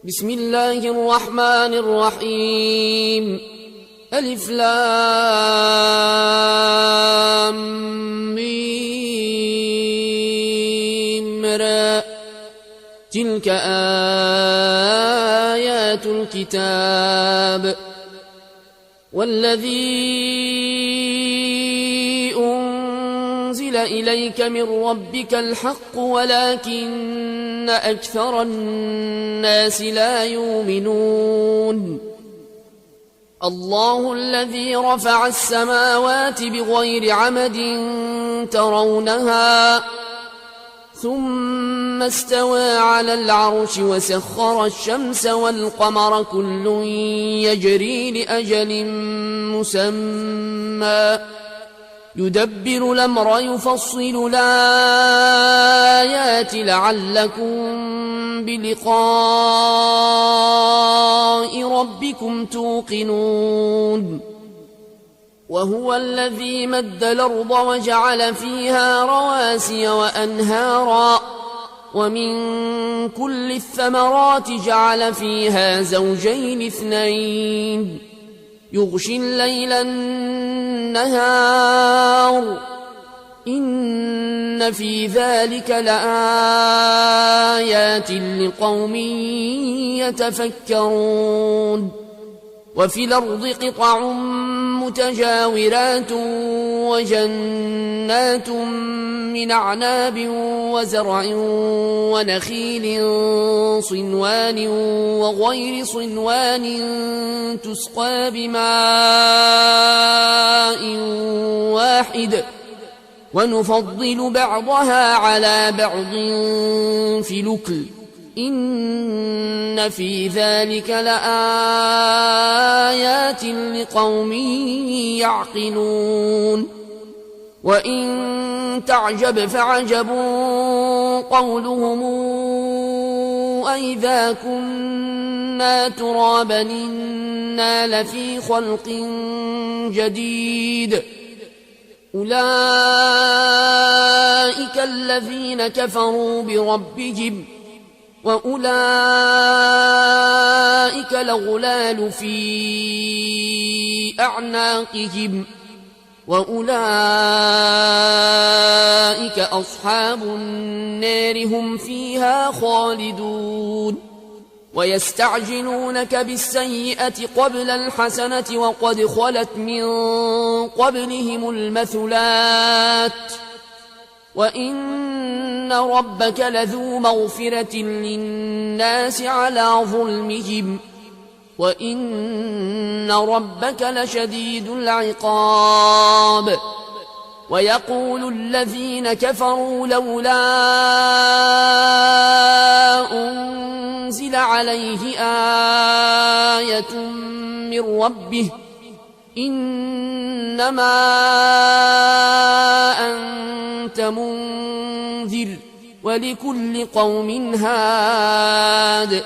بسم الله الرحمن الرحيم ألف لام ميم را تلك آيات الكتاب والذي أنزل إليك من ربك الحق ولكن أكثر الناس لا يؤمنون الله الذي رفع السماوات بغير عمد ترونها ثم استوى على العرش وسخر الشمس والقمر كل يجري لأجل مسمى يدبر الأمر يفصل الآيات لعلكم بلقاء ربكم توقنون وهو الذي مد الأرض وجعل فيها رواسي وأنهارا ومن كل الثمرات جعل فيها زوجين اثنين يغشي الليل النهار إن في ذلك لآيات لقوم يتفكرون وفي الأرض قطع متجاورات وجنات من أعناب وزرع ونخيل صنوان وغير صنوان تسقى بماء واحد ونفضل بعضها على بعض في الأكل إن في ذلك لآيات لقوم يعقلون وإن تعجب فعجب قولهم أئذا كنا ترابا إنا لفي خلق جديد أولئك الذين كفروا بربهم وأولئك الأغلال في أعناقهم وأولئك أصحاب النار هم فيها خالدون ويستعجلونك بالسيئة قبل الحسنة وقد خلت من قبلهم المثلات وإن ربك لذو مغفرة للناس على ظلمهم وإن ربك لشديد العقاب ويقول الذين كفروا لولا أنزل عليه آية من ربه إنما أنت منذر ولكل قوم هاد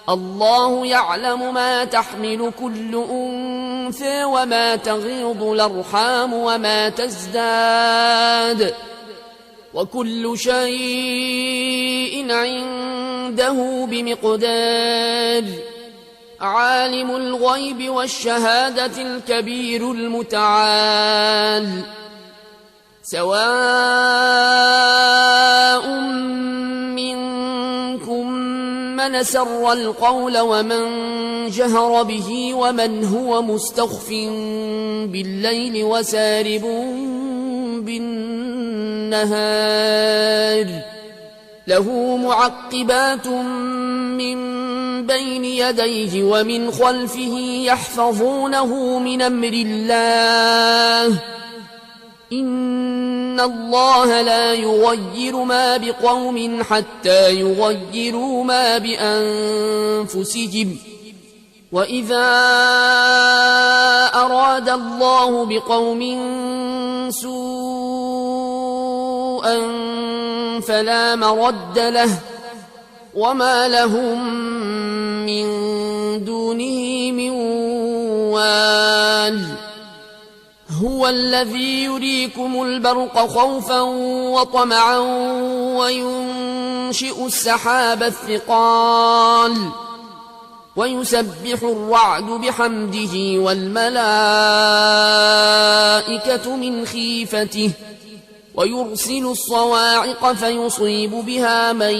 الله يعلم ما تحمل كل أنثى وما تغيض الأرحام وما تزداد وكل شيء عنده بمقدار عالم الغيب والشهادة الكبير المتعال سواء منكم من سر القول ومن جهر به ومن هو مستخف بالليل وسارب بالنهار له معقبات من بين يديه ومن خلفه يحفظونه من أمر الله إن الله لا يغير ما بقوم حتى يغيروا ما بأنفسهم وإذا أراد الله بقوم سوءا فلا مرد له وما لهم من دونه من وال هو الذي يريكم البرق خوفا وطمعا وينشئ السحاب الثقال ويسبح الرعد بحمده والملائكة من خيفته ويرسل الصواعق فيصيب بها من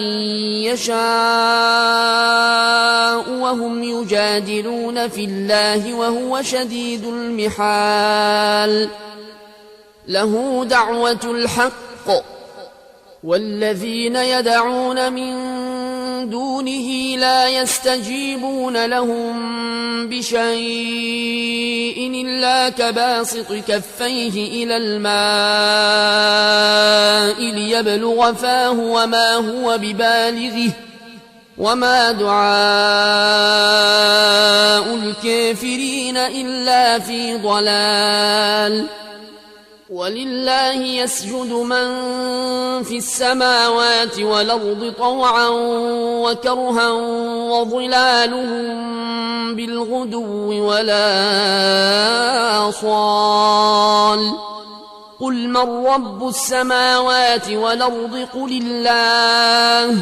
يشاء وهم يجادلون في الله وهو شديد المحال له دعوة الحق والذين يدعون من دونه لا يستجيبون لهم بشيء إلا كباسط كفيه إلى الماء ليبلغ فاه وما هو ببالغه وما دعاء الكافرين إلا في ضلال ولله يسجد من في السماوات والأرض طوعا وكرها وظلالهم بالغدو ولا آصال قل من رب السماوات والأرض قل الله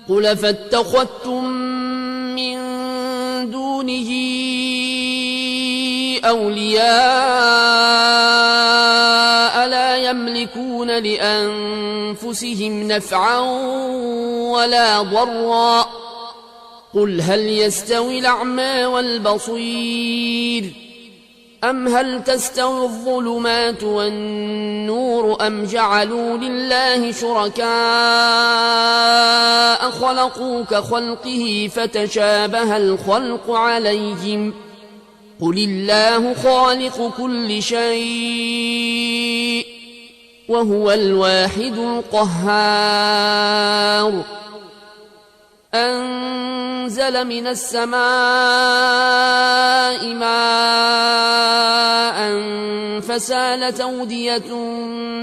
قل فاتخذتم من دونه أولياء لا يملكون لأنفسهم نفعا ولا ضرا قل هل يستوي الأعمى والبصير أم هل تستوي الظلمات والنور أم جعلوا لله شركاء خلقوا كخلقه فتشابه الخلق عليهم قل الله خالق كل شيء وهو الواحد القهار أنزل من السماء ماء فسالت أودية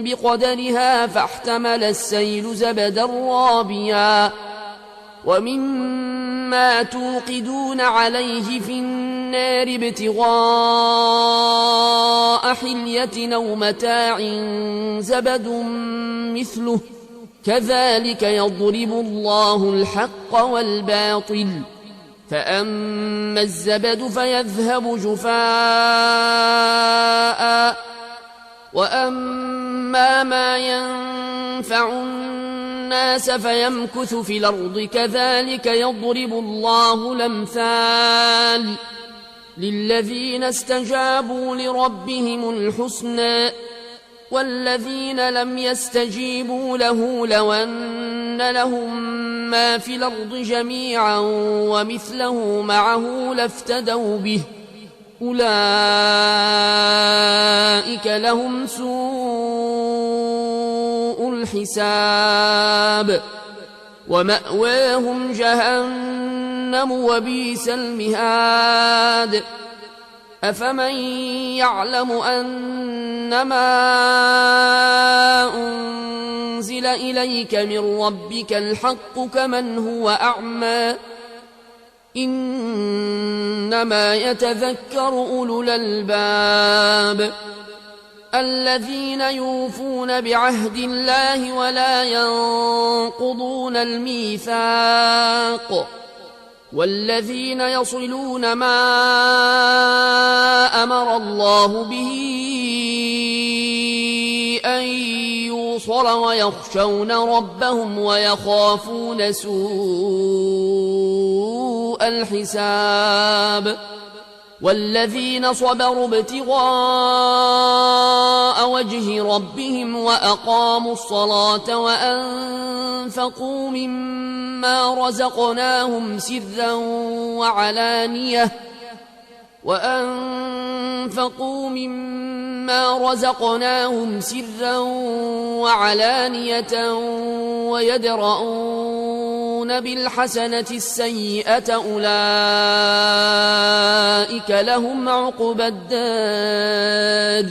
بقدرها فاحتمل السيل زبدا رابيا ومما توقدون عليه في النار ابتغاء حلية أو متاع زبد مثله كذلك يضرب الله الحق والباطل فأما الزبد فيذهب جفاء وأما ما ينفع الناس فيمكث في الأرض كذلك يضرب الله الأمثال للذين استجابوا لربهم الحسنى والذين لم يستجيبوا له لو أن لهم ما في الأرض جميعا ومثله معه لافتدوا به أولئك لهم سوء الحساب ومأواهم جهنم وبئس المهاد أفمن يعلم أنما أنزل إليك من ربك الحق كمن هو أعمى إنما يتذكر أولو الألباب الذين يوفون بعهد الله ولا ينقضون الميثاق والذين يصلون ما أمر الله به أن يوصل ويخشون ربهم ويخافون سوء الحساب والذين صبروا ابتغاء وجه ربهم وأقاموا الصلاة وأنفقوا مما رزقناهم سرا وعلانية ويدرؤون بالحسنة السيئة أولئك لهم عقبى الدار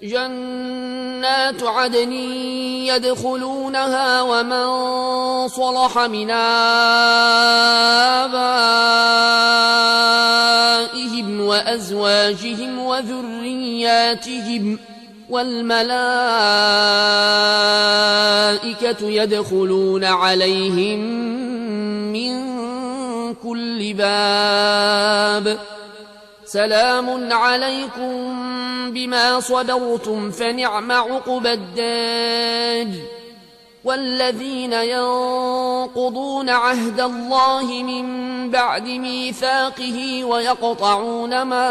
جنات عدن يدخلونها ومن صلح من آبائهم وأزواجهم وذرياتهم والملائكة يدخلون عليهم من كل باب سلام عليكم بما صبرتم فنعم عقبى الدار والذين ينقضون عهد الله من بعد ميثاقه ويقطعون ما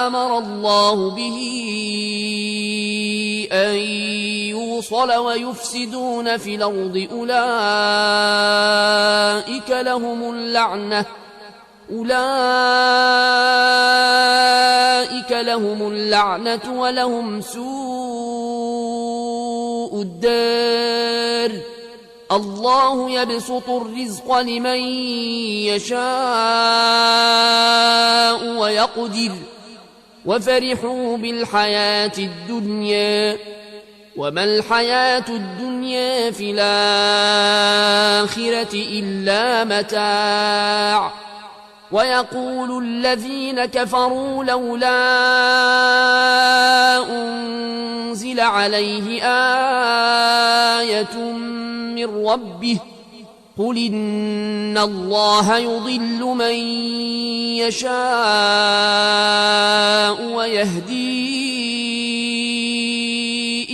أمر الله به أن يوصل ويفسدون في الأرض أولئك لهم اللعنة ولهم سوء الدار الله يبسط الرزق لمن يشاء ويقدر وفرحوا بالحياة الدنيا وما الحياة الدنيا في الآخرة إلا متاع ويقول الذين كفروا لولا أنزل عليه آية من ربه قل إن الله يضل من يشاء ويهدي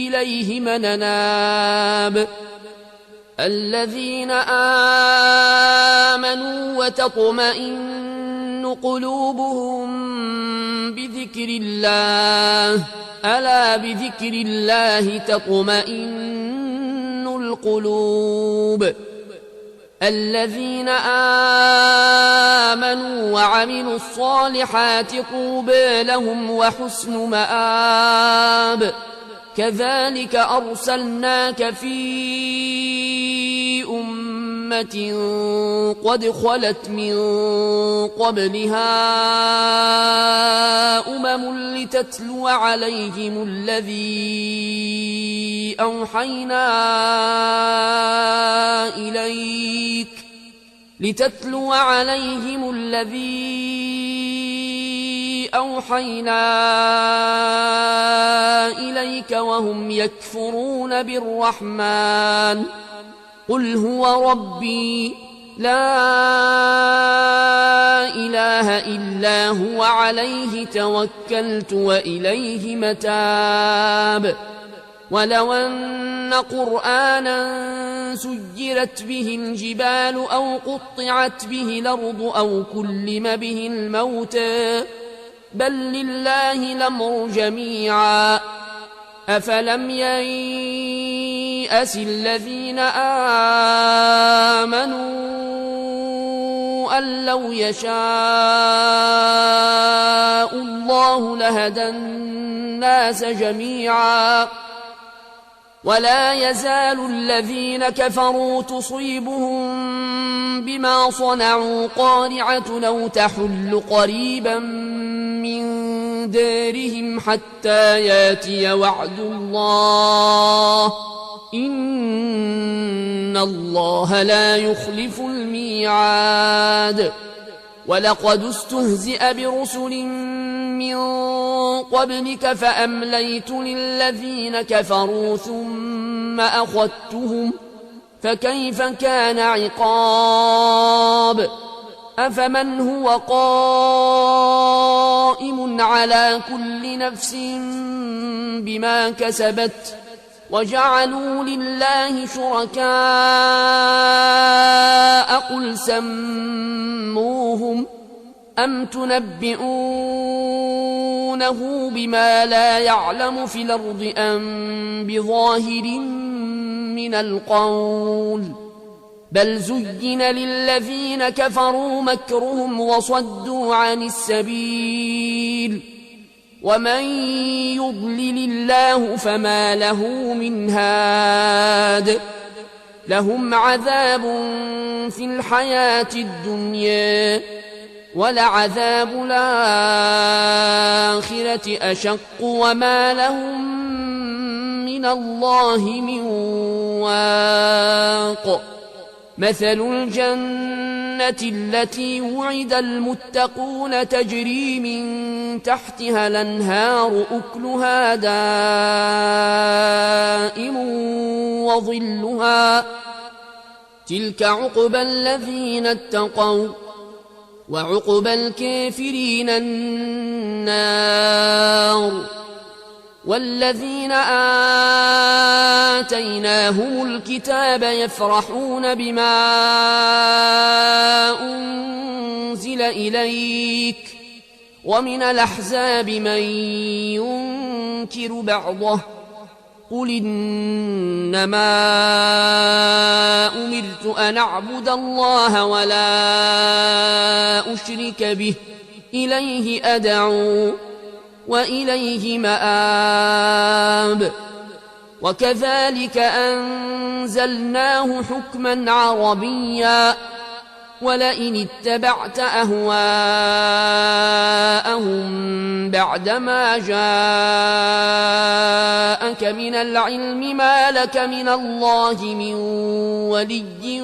إليه من أناب الذين آمنوا وتطمئن قلوبهم بذكر الله ألا بذكر الله تطمئن القلوب الذين آمنوا وعملوا الصالحات طوبى لهم وحسن مآب كذلك أرسلناك في أمة قد خلت من قبلها لتتلو عليهم الذي أوحينا إليك وهم يكفرون بالرحمن قل هو ربي لا إله إلا هو عليه توكلت وإليه متاب ولو أن قرآنا سجرت به الجبال أو قطعت به الأرض أو كلم به الموتى بل لله الأمر جميعا أفلم ييأس الذين آمنوا أن لو يشاء الله لهدى الناس جميعا ولا يزال الذين كفروا تصيبهم بما صنعوا قارعة أو تحل قريبا من دارهم حتى ياتي وعد الله إن الله لا يخلف الميعاد ولقد استهزئ برسل من قبلك فأمليت للذين كفروا ثم أخذتهم فكيف كان عقاب أفمن هو قائم على كل نفس بما كسبت وجعلوا لله شركاء قل سموهم أم تنبئونه بما لا يعلم في الأرض أم بظاهر من القول بل زين للذين كفروا مكرهم وصدوا عن السبيل ومن يضلل الله فما له من هاد لهم عذاب في الحياة الدنيا ولعذاب الآخرة أشق وما لهم من الله من واق مثل الجنة التي وعد المتقون تجري من تحتها الأنهار أكلها دائم وظلها تلك عقبى الذين اتقوا وعقبى الكافرين النار والذين آتيناهم الكتاب يفرحون بما أنزل إليك ومن الأحزاب من ينكر بعضه قل إنما أمرت أن أعبد الله ولا أشرك به إليه أدعو وإليه مآب وكذلك أنزلناه حكما عربيا ولئن اتبعت أهواءهم بعدما جاءك من العلم ما لك من الله من ولي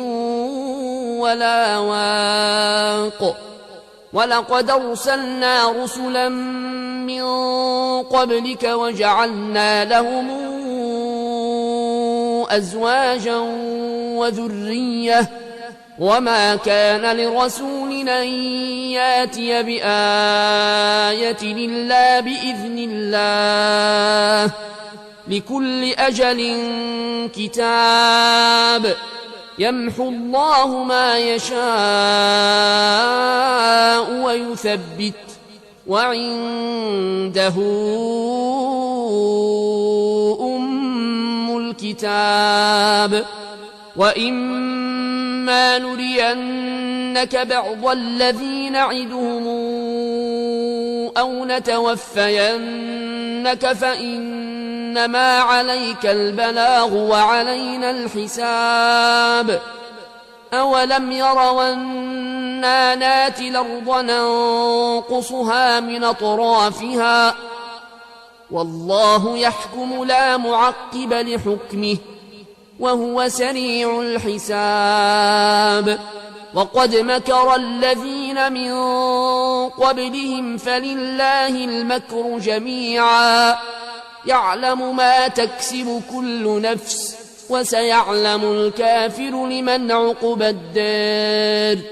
ولا واق ولقد أرسلنا رسلا من قبلك وجعلنا لهم أزواجا وذرية وما كان لرسول أن ياتي بآية إلا بإذن الله لكل أجل كتاب يمحو الله ما يشاء ويثبت وعنده أم الكتاب وإما نرينك بعض الذي نعدهم أو نتوفينك فإنما عليك البلاغ وعلينا الحساب أولم يروا أنا ناتي الأرض ننقصها من أطرافها والله يحكم لا معقب لحكمه وهو سريع الحساب وقد مكر الذين من قبلهم فلله المكر جميعا يعلم ما تكسب كل نفس وسيعلم الكافر لمن عقبى الدار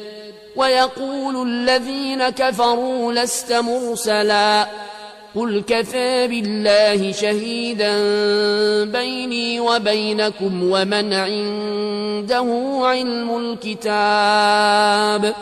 ويقول الذين كفروا لست مرسلا قل كفى بالله شهيدا بيني وبينكم ومن عنده علم الكتاب